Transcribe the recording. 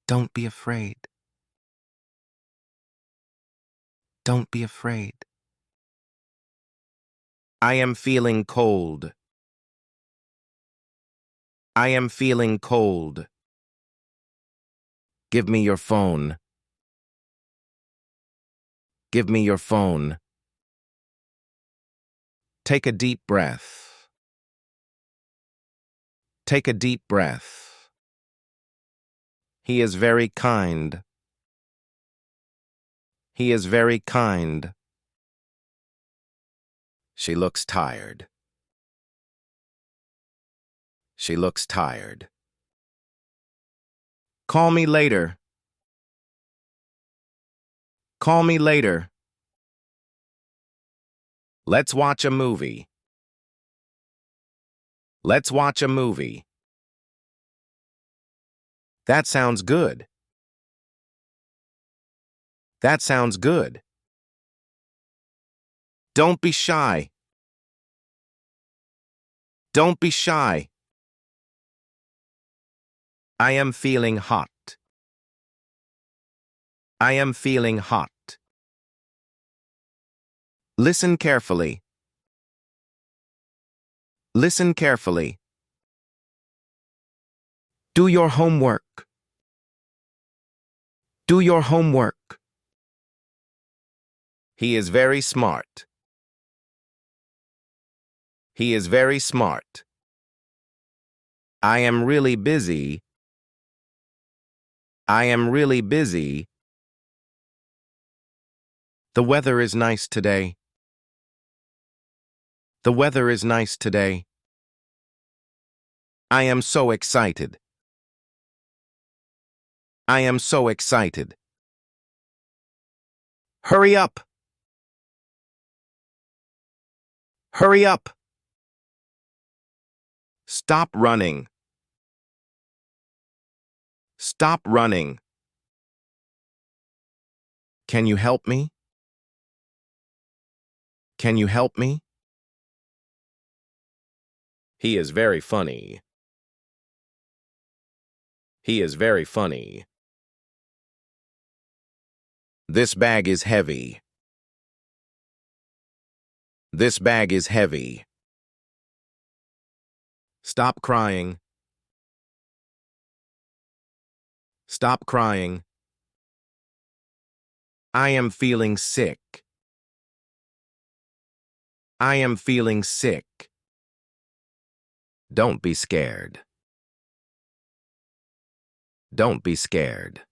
Don't be afraid. Don't be afraid. I am feeling cold. I am feeling cold. Give me your phone. Give me your phone. Take a deep breath. Take a deep breath. He is very kind. He is very kind. She looks tired. She looks tired. Call me later. Call me later. Let's watch a movie. Let's watch a movie. That sounds good. That sounds good. Don't be shy. Don't be shy. I am feeling hot. I am feeling hot. Listen carefully. Listen carefully. Do your homework. Do your homework. He is very smart. He is very smart. I am really busy. I am really busy. The weather is nice today. The weather is nice today. I am so excited. I am so excited. Hurry up. Hurry up. Stop running. Stop running. Can you help me? Can you help me? He is very funny. He is very funny. This bag is heavy. This bag is heavy. Stop crying. Stop crying. I am feeling sick. I am feeling sick. Don't be scared. Don't be scared.